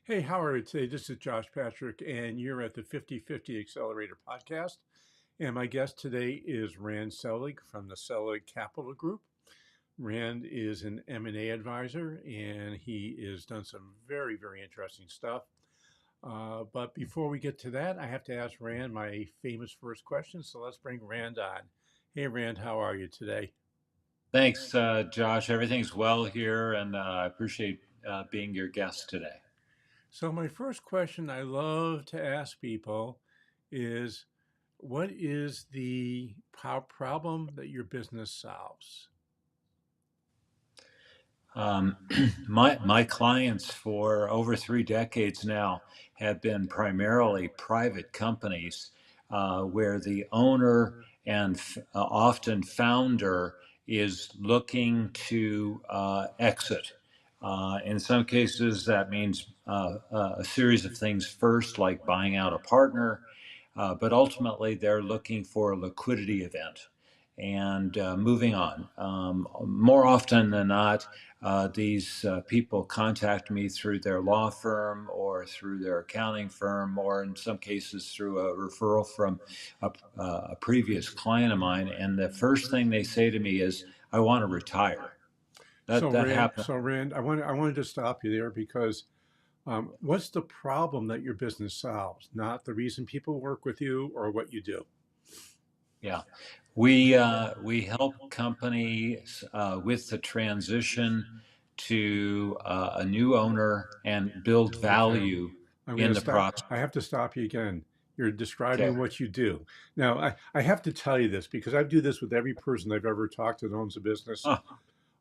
Hey, how are you today? This is Josh Patrick, and you're at the 50/50 Accelerator podcast. And my guest today is Rand Selig from the Selig Capital Group. Rand is an M&A advisor, and he has done some very, very interesting stuff. But before we get to that, I have to ask Rand my famous first question. So let's bring Rand on. Hey, Rand, how are you today? Thanks, Josh. Everything's well here, and I appreciate being your guest today. So, my first question I love to ask people is what is the problem that your business solves? Um, my clients for over 3 decades now have been primarily private companies where the owner and often founder is looking to exit. In some cases, that means a series of things first, like buying out a partner, but ultimately they're looking for a liquidity event and moving on. More often than not, these people contact me through their law firm or through their accounting firm, or in some cases through a referral from a previous client of mine. And the first thing they say to me is, "I want to retire." So That Rand, happens. so Rand, I wanted to stop you there because what's the problem that your business solves? Not the reason people work with you or what you do. Yeah, we help companies with the transition to a new owner and build Okay, value I'm going in to the stop. process. I have to stop you again. You're Okay. describing what you do. Now, I have to tell you this because I do this with every person I've ever talked to that owns a business. Oh,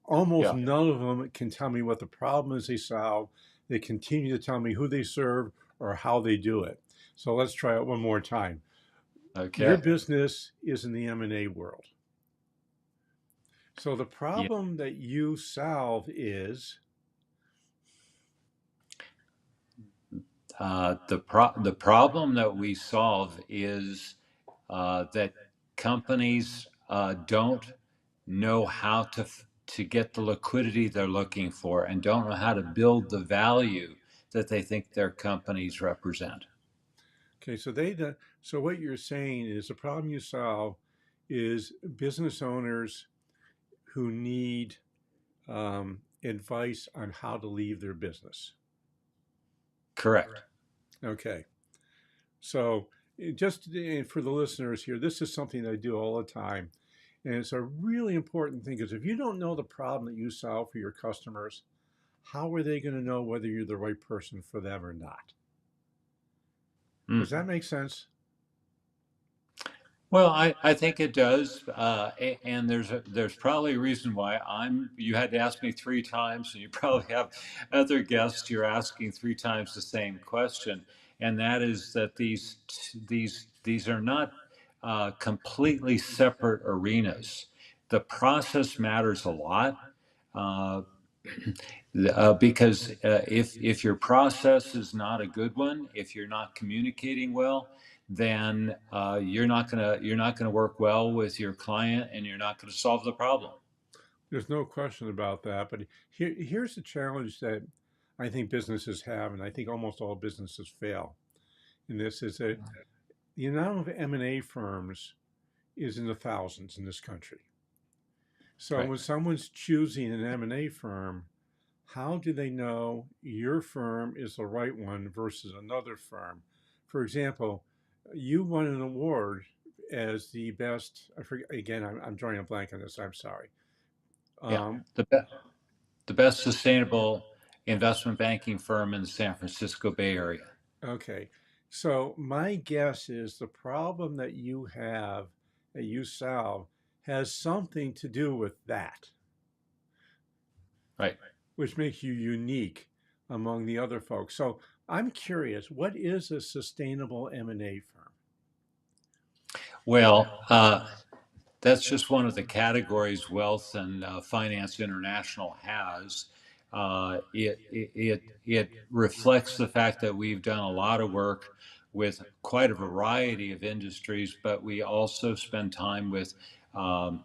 Almost yeah. none of them can tell me what the problem is they solve. They continue to tell me who they serve or how they do it. So let's try it one more time. Your Okay. business is in the M&A world. So the Yeah. problem that you solve is The problem that we solve is that companies don't know how to get the liquidity they're looking for and don't know how to build the value that they think their companies represent. okay. So what you're saying is the problem you solve is business owners who need advice on how to leave their business. Correct. Okay. So, just for the listeners here, this is something I do all the time. And it's a really important thing because if you don't know the problem that you solve for your customers, how are they going to know whether you're the right person for them or not? Does Mm. that make sense? Well, I think it does, and there's probably a reason why You had to ask me 3 times, and you probably have other guests you're asking 3 times the same question, and that is that these are not completely separate arenas. The process matters a lot. Uh, because if your process is not a good one, if you're not communicating well, then you're not gonna work well with your client, and you're not gonna solve the problem. There's no question about that. But here's the challenge that I think businesses have, and I think almost all businesses fail. And this is that the amount of M&A firms is in the thousands in this country. So Right. when someone's choosing an M&A firm, how do they know your firm is the right one versus another firm? For example, you won an award as the best. I forget again. I'm drawing a blank on this. I'm sorry. Yeah. Um, The best sustainable investment banking firm in the San Francisco Bay Area. okay. So my guess is the problem that you have that you solve has something to do with that, Right. which makes you unique among the other folks. So I'm curious, what is a sustainable M&A firm? Well, that's just one of the categories Wealth and Finance International has. It reflects the fact that we've done a lot of work with quite a variety of industries, but we also spend time with um,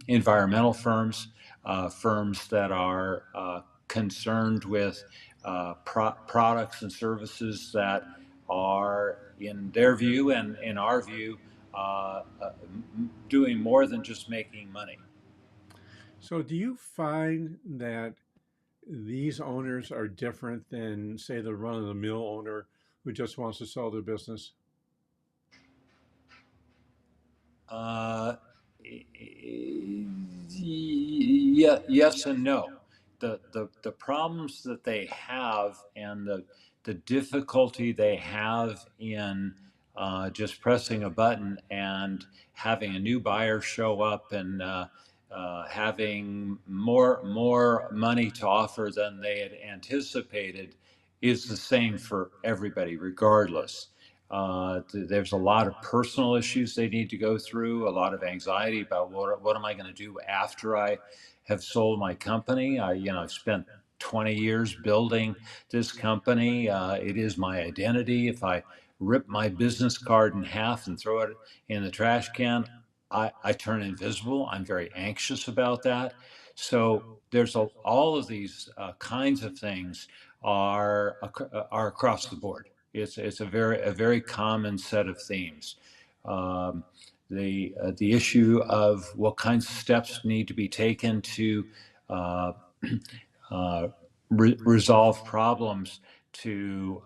environmental firms, firms that are concerned with products and services that are, in their view and in our view, doing more than just making money. So, do you find that these owners are different than, say, the run of the mill owner who just wants to sell their business? Uh, yeah, yes and no. The problems that they have and the difficulty they have in just pressing a button and having a new buyer show up and having more money to offer than they had anticipated is the same for everybody, regardless. There's a lot of personal issues they need to go through, a lot of anxiety about what am I going to do after I have sold my company. I've spent 20 years building this company. It is my identity. If I rip my business card in half and throw it in the trash can, I turn invisible. I'm very anxious about that. So there's all of these kinds of things are across the board. It's a very common set of themes. Um, the issue of what kinds of steps need to be taken to uh, resolve problems, to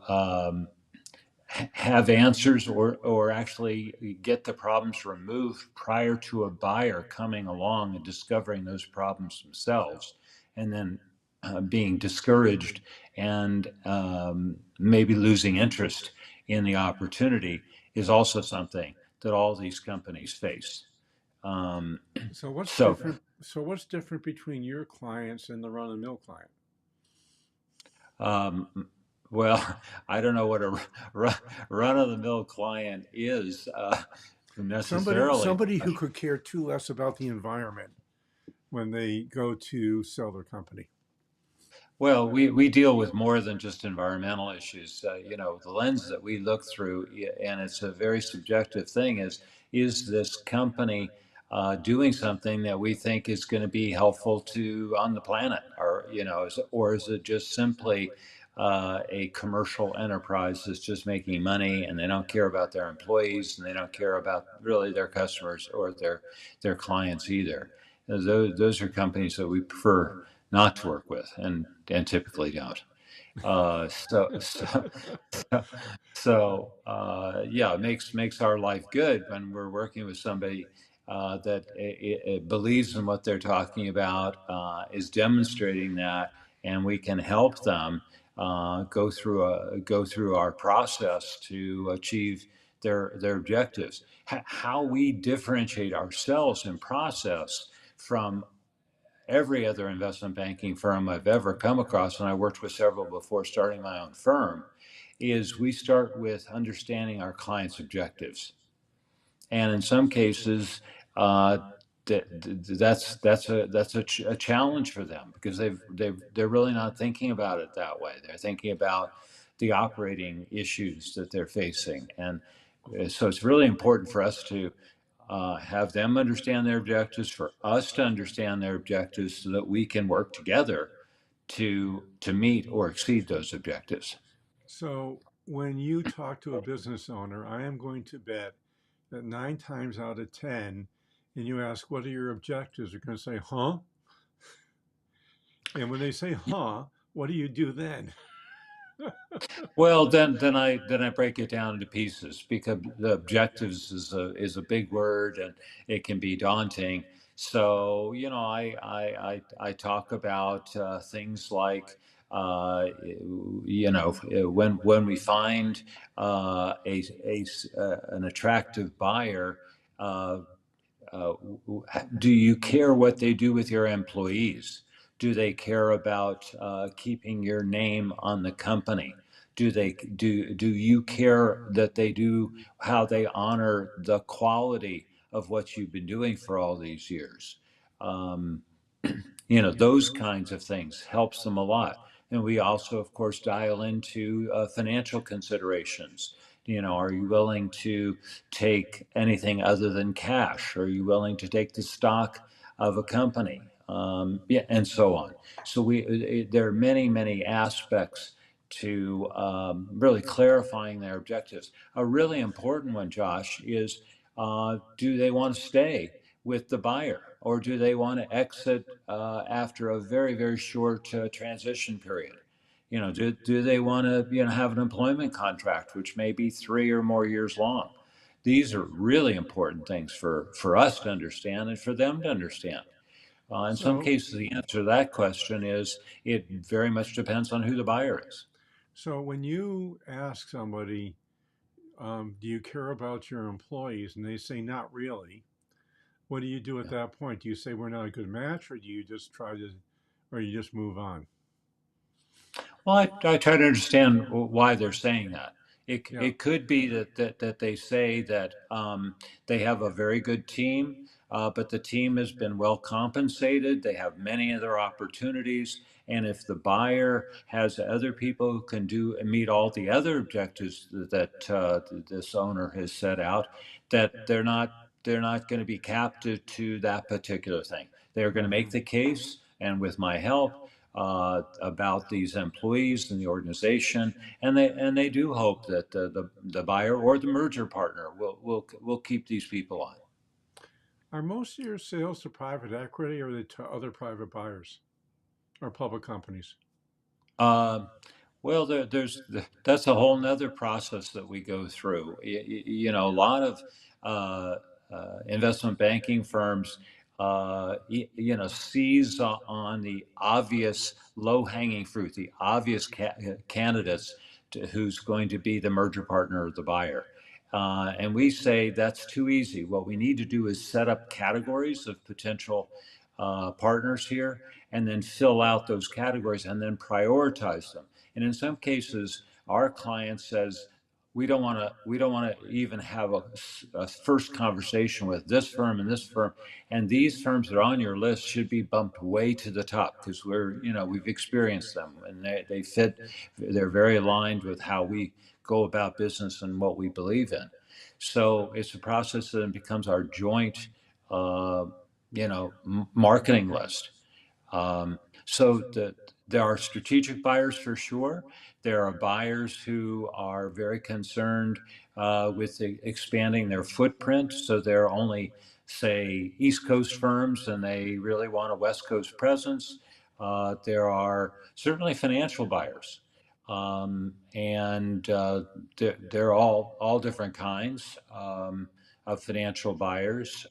have answers, or actually get the problems removed prior to a buyer coming along and discovering those problems themselves, and then being discouraged and maybe losing interest in the opportunity is also something that all these companies face. Um, So, what's so different? So, what's different between your clients and the run of the mill client? Um, well, I don't know what a run of the mill client is Somebody, necessarily. somebody who could care too less about the environment when they go to sell their company. Well, we deal with more than just environmental issues. The lens that we look through, and it's a very subjective thing, is this company doing something that we think is going to be helpful to on the planet, or or is it just simply a commercial enterprise that's just making money, and they don't care about their employees, and they don't care about really their customers or their clients either. Those are companies that we prefer not to work with, and typically don't. Uh, so so yeah, it makes our life good when we're working with somebody that it believes in what they're talking about, is demonstrating that, and we can help them go through our process to achieve their objectives. How we differentiate ourselves in process from every other investment banking firm I've ever come across, and I worked with several before starting my own firm, is we start with understanding our clients' objectives. And in some cases, uh, that's a challenge for them, because they're really not thinking about it that way. They're thinking about the operating issues that they're facing, and so it's really important for us to have them understand their objectives, for us to understand their objectives, so that we can work together to meet or exceed those objectives. So, when you talk to a business owner, I am going to bet that 9 times out of 10, and you ask, what are your objectives? They're going to say, huh? And when they say, huh, what do you do then? Well, then I break it down into pieces, because the objectives is a big word, and it can be daunting. So I talk about things like when we find an attractive buyer. Uh, uh, do you care what they do with your employees? Do they care about keeping your name on the company? Do you care that they do, how they honor the quality of what you've been doing for all these years? Um, those kinds of things helps them a lot. And we also, of course, dial into financial considerations. Are you willing to take anything other than cash? Are you willing to take the stock of a company? yeah, and so on. So there are many, many aspects to really clarifying their objectives. A really important one, Josh, is do they want to stay with the buyer, or do they want to exit after a very, very short transition period? Do they want to have an employment contract, which may be 3 or more years long? These are really important things for us to understand and for them to understand. In some So, cases, the answer to that question is it very much depends on who the buyer is. so when you ask somebody, do you care about your employees, and they say not really, what do you do at Yeah. that point? Do you say we're not a good match, or do you just try to, or you just move on? Well, I try to understand why they're saying that. Yeah. It could be that they say that they have a very good team, but the team has been well compensated. They have many other opportunities. And if the buyer has other people who can do and meet all the other objectives that this owner has set out, that they're not going to be captive to that particular thing. They're going to make Hmm. the case, and with my help, about these employees and the organization, and they do hope that the buyer or the merger partner will keep these people on. Are most of your sales to private equity, or are they to other private buyers or public companies? Um, well, that's a whole nother process that we go through. A lot of uh, investment banking firms, seize on the obvious low-hanging fruit, the obvious candidates who's going to be the merger partner or the buyer. And we say that's too easy. What we need to do is set up categories of potential partners here, and then fill out those categories and then prioritize them. And in some cases, our client says, we don't want to even have a first conversation with this firm and this firm, and these firms that are on your list should be bumped way to the top because we've experienced them, and they fit. They're very aligned with how we go about business and what we believe in. So it's a process that becomes our joint uh, marketing list. So there are strategic buyers for sure. There are buyers who are very concerned with expanding their footprint. So they're only, say, East Coast firms, and they really want a West Coast presence. There are certainly financial buyers, and they're all different kinds of financial buyers.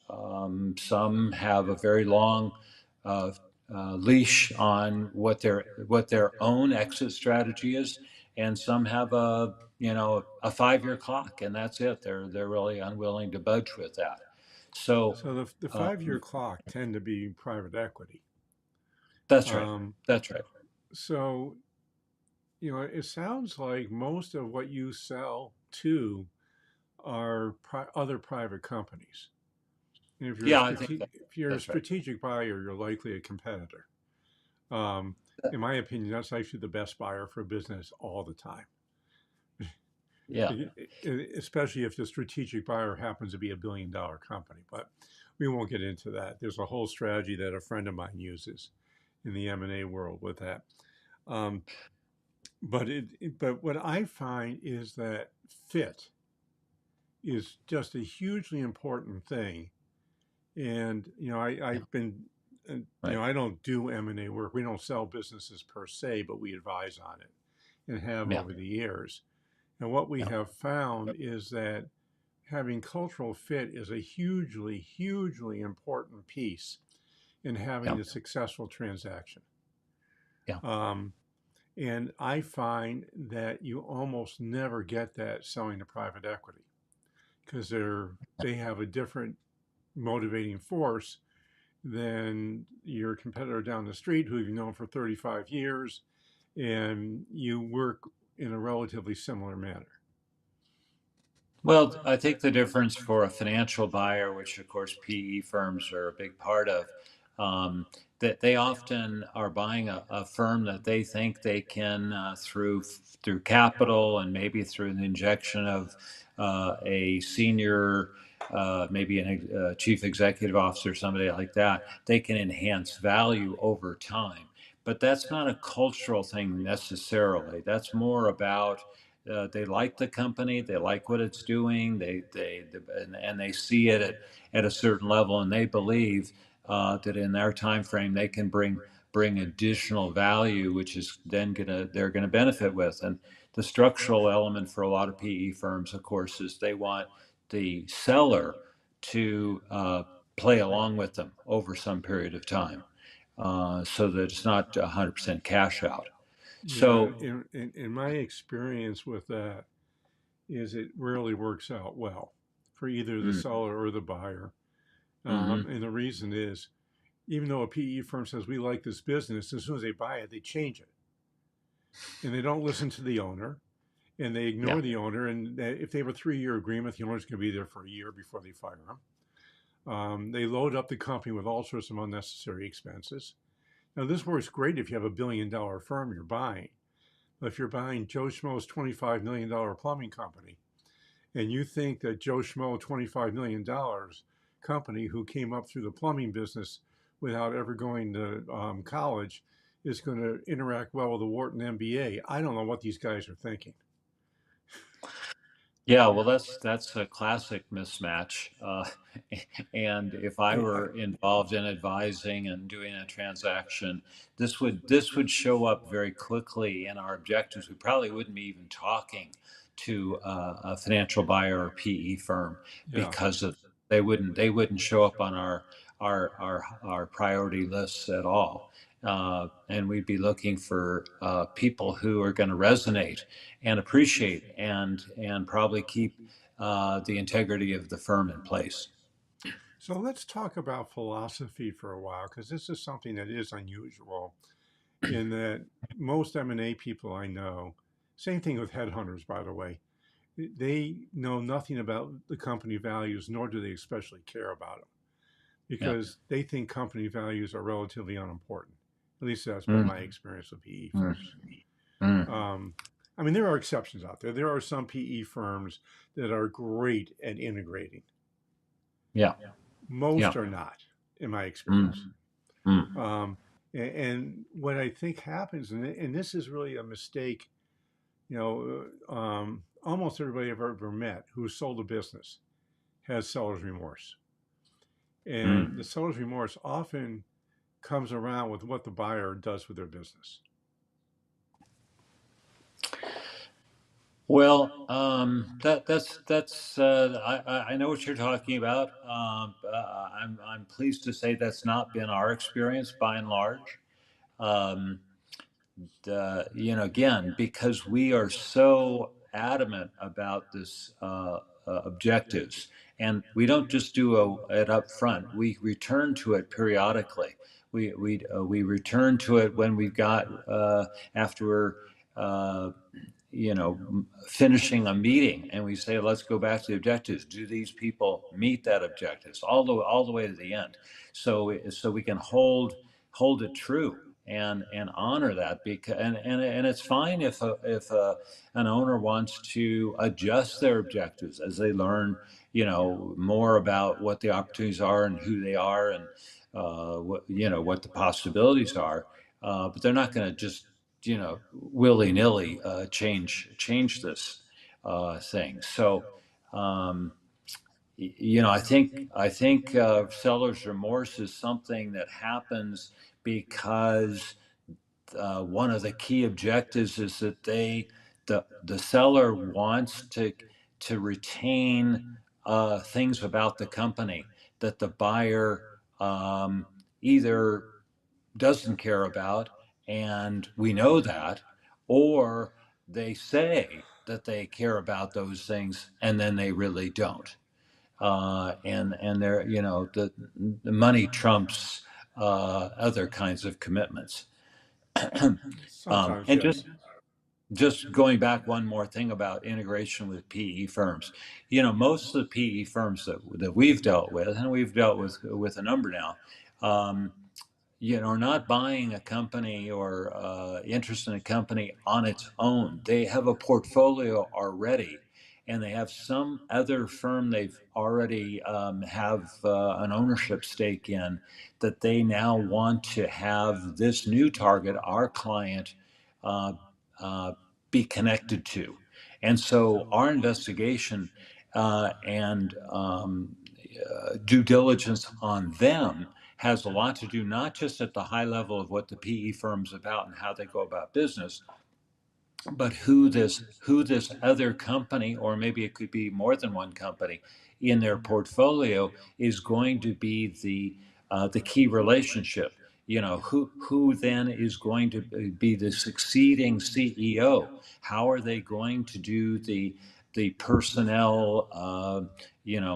Some have a very long uh, leash on what their own exit strategy is, and some have a 5 year clock, and that's it. They're really unwilling to budge with that. So So the uh, 5 year clock tend to be private equity. that's right. Um, That's right. so it sounds like most of what you sell to are other private companies. And Yeah, I think if you're a that's right. strategic buyer, you're likely a competitor. Um, in my opinion, that's actually the best buyer for business all the time. Yeah. Especially if the strategic buyer happens to be $1 billion company. But we won't get into that. There's a whole strategy that a friend of mine uses in the M&A world with that. Um, but what I find is that fit is just a hugely important thing. And Yeah. I've been, Right. I don't do M&A work. We don't sell businesses per se, but we advise on it and have Yeah. over the years. And what we Yeah. have found is that having cultural fit is a hugely, hugely important piece in having Yeah. a successful transaction. Yeah. Um, and I find that you almost never get that selling to private equity because they have a different motivating force than your competitor down the street who you've known for 35 years, and you work in a relatively similar manner. Well, I think the difference for a financial buyer, which of course PE firms are a big part of, that they often are buying a firm that they think they can, through capital and maybe through the injection a senior, maybe a chief executive officer, somebody like that, they can enhance value over time. But that's not a cultural thing necessarily. That's more about they like the company, they like what it's doing, and they see it at a certain level, and they believe that in their time frame they can bring additional value, which is then they're gonna benefit with. And the structural element for a lot of PE firms, of course, is they want the seller to play along with them over some period of time, so that it's not 100% cash out. Yeah, So, in my experience with that is it rarely works out well for either the mm, seller or the buyer. hmm And the reason is, even though a PE firm says we like this business, as soon as they buy it, they change it, and they don't listen to the owner, and they yeah, ignore the owner. And if they have a 3-year agreement, the owner's going to be there for a year before they fire them. They load up the company with all sorts of unnecessary expenses. Now, this works great if you have $1 billion firm you're buying. But if you're buying Joe Schmo's $25 million plumbing company, and you think that Joe Schmo $25 million company who came up through the plumbing business without ever going to college is going to interact well with a Wharton MBA, I don't know what these guys are thinking. yeah. Well, that's a classic mismatch. And if I I, were involved in advising and doing a transaction, this would show up very quickly in our objectives. We probably wouldn't be even talking to a financial buyer or PE firm yeah. because of they wouldn't show up on our priority lists at all. And we'd be looking for people who are going to resonate and appreciate and probably keep the integrity of the firm in place. So let's talk about philosophy for a while, because this is something that is unusual in that most M&A people I know, same thing with headhunters, by the way, they know nothing about the company values, nor do they especially care about them Yeah. because they think company values are relatively unimportant. At least that's been my Mm, experience with PE mm, firms. mm. Um, I mean, there are exceptions out there. There are some PE firms that are great at integrating. Yeah. Most Yeah. are not, in my Mm, experience. mm. Um, and what I think happens, and this is really a mistake, almost everybody I've ever met who sold a business has seller's remorse. And the Mm. seller's remorse often comes around with what the buyer does with their business. Well, that's I know what you're talking about. I'm pleased to say that's not been our experience by and large. Um, again, because we are so adamant about this objectives, and we don't just do it up front. We return to it periodically. We return to it when we've got after we're uh, finishing a meeting, and we say, let's go back to the objectives. Do these people meet that objectives all the way to the end? So we can hold it true and honor that. Because and it's fine if an owner wants to adjust their objectives as they learn more about what the opportunities are and who they are, and what the possibilities are. But they're not going to just willy nilly change this thing. So, um, I think seller's remorse is something that happens because one of the key objectives is that the seller wants to retain things about the company that the buyer either doesn't care about, and we know that, or they say that they care about those things and then they really don't. And they're, the money trumps other kinds of commitments. Sometimes, And yes. just going back one more thing about integration with PE firms. Most of the PE firms that we've dealt with, and we've dealt with a number now, um, are not buying a company or interest in a company on its own. They have a portfolio already, and they have some other firm they've already have an ownership stake in, that they now want to have this new target, our client, uh, uh, be connected to. And so our investigation and due diligence on them has a lot to do, not just at the high level of what the PE firm's about and how they go about business, but who this other company, or maybe it could be more than one company in their portfolio, is going to be the key relationship. Who then is going to be the succeeding CEO? How are they going to do the personnel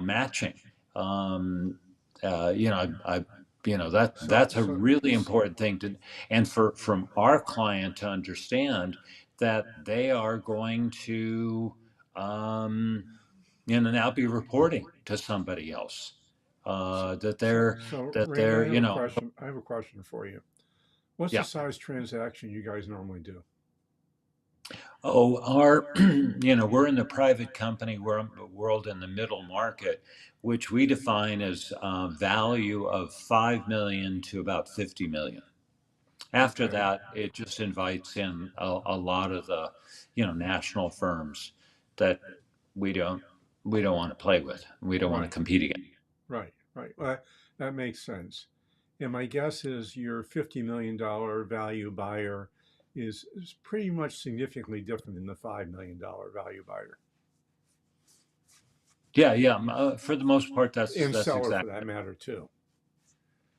matching? Um, that's a So really important thing to, and from our client to understand that they are going to now be reporting to somebody else, that they're that Rand, I they're have a question. I have a question for you. What's the yeah. size transaction you guys normally do? Oh, our we're in the private company world in the middle market, which we define as value of 5 million to about 50 million. After Okay. that, it just invites in a lot of the national firms that we don't we don't want to play with. We don't want to Right. compete against. Right. Well, that makes sense. And my guess is your $50 million value buyer is pretty much significantly different than the $5 million value buyer, Yeah, yeah. For the most part, that's and that's seller for exactly. that matter too.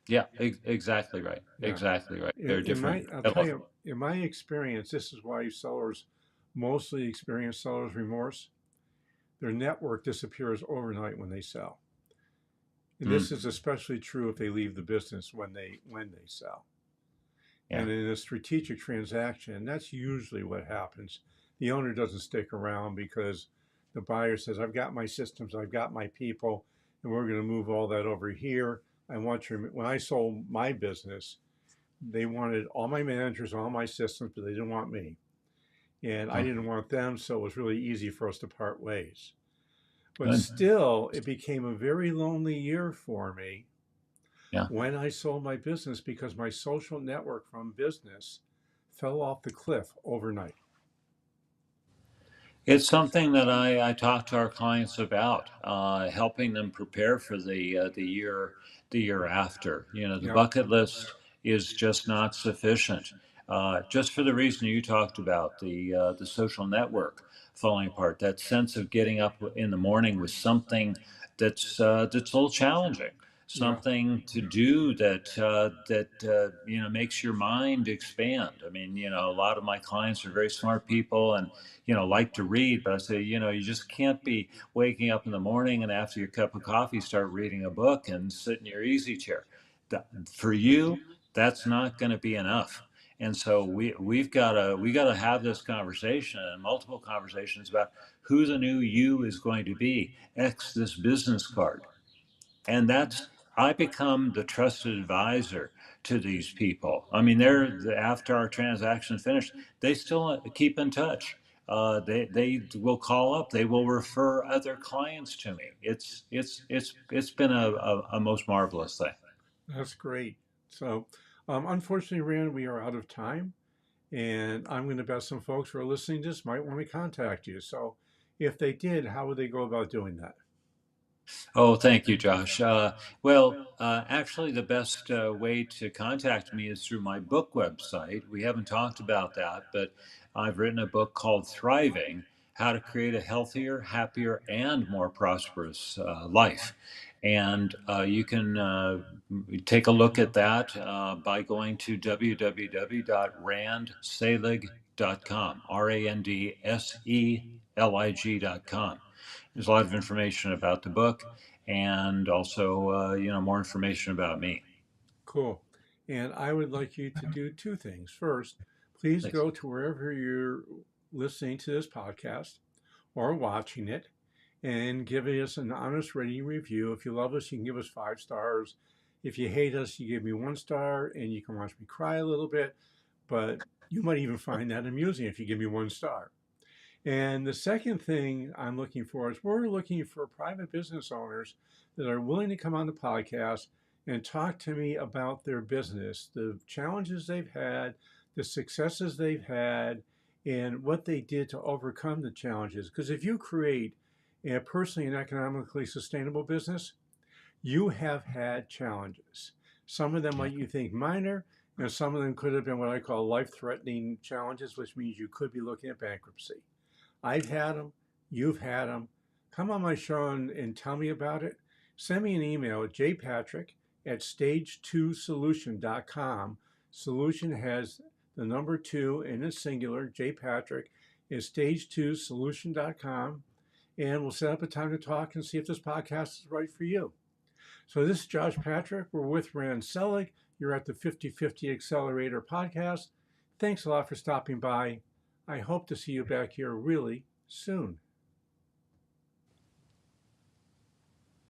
Yeah, exactly right. Yeah. Exactly right. They're different. I'll tell you, in my experience, this is why sellers mostly experience seller's remorse. Their network disappears overnight when they sell. And Mm, this is especially true if they leave the business when they sell. yeah. And in a strategic transaction, that's usually what happens. The owner doesn't stick around because the buyer says, I've got my systems, I've got my people, and we're going to move all that over here. I want you, when I sold my business, they wanted all my managers, all my systems, but they didn't want me. And I Oh, didn't want them, so it was really easy for us to part ways. But good. still, it became a very lonely year for me Yeah. when I sold my business because my social network from business fell off the cliff overnight. It's something that I talk to our clients about, helping them prepare for the year after. The Yep. bucket list is just not sufficient. Just for the reason you talked about, the social network falling apart, that sense of getting up in the morning with something that's a little challenging, Yeah. something to do that makes your mind expand. I mean, a lot of my clients are very smart people and like to read, but I say, you just can't be waking up in the morning and after your cup of coffee start reading a book and sit in your easy chair. For you, that's not going to be enough. And so we got to have this conversation and multiple conversations about who the new you is going to be. X this business card, and that's I become the trusted advisor to these people. I mean, after our transaction finished, they still keep in touch. They will call up. They will refer other clients to me. It's been a most marvelous thing. That's great. So, unfortunately, Rand, we are out of time. And I'm going to bet some folks who are listening to this might want to contact you. So, if they did, how would they go about doing that? Oh, thank you, Josh. Well, actually, the best way to contact me is through my book website. We haven't talked about that, but I've written a book called Thriving: How to Create a Healthier, Happier, and More Prosperous Life. And you can take a look at that by going to www.randselig.com, RANDSELIG.com. There's a lot of information about the book and also, more information about me. Cool. And I would like you to do two things. First, please Thanks. go to wherever you're listening to this podcast or watching it and give us an honest rating review. If you love us, you can give us 5 stars. If you hate us, you give me 1 star and you can watch me cry a little bit, but you might even find that amusing if you give me 1 star. And the second thing I'm looking for is we're looking for private business owners that are willing to come on the podcast and talk to me about their business, the challenges they've had, the successes they've had, and what they did to overcome the challenges. Because if you create a personally and economically sustainable business, you have had challenges. Some of them Yeah. might you think minor, and some of them could have been what I call life-threatening challenges, which means you could be looking at bankruptcy. I've had them. You've had them. Come on my show and tell me about it. Send me an email at jpatrick@stage2solution.com. Solution has the number 2 in a singular. Jpatrick is stage2solution.com. And we'll set up a time to talk and see if this podcast is right for you. So this is Josh Patrick. We're with Rand Selig. You're at the 50/50 Accelerator podcast. Thanks a lot for stopping by. I hope to see you back here really soon.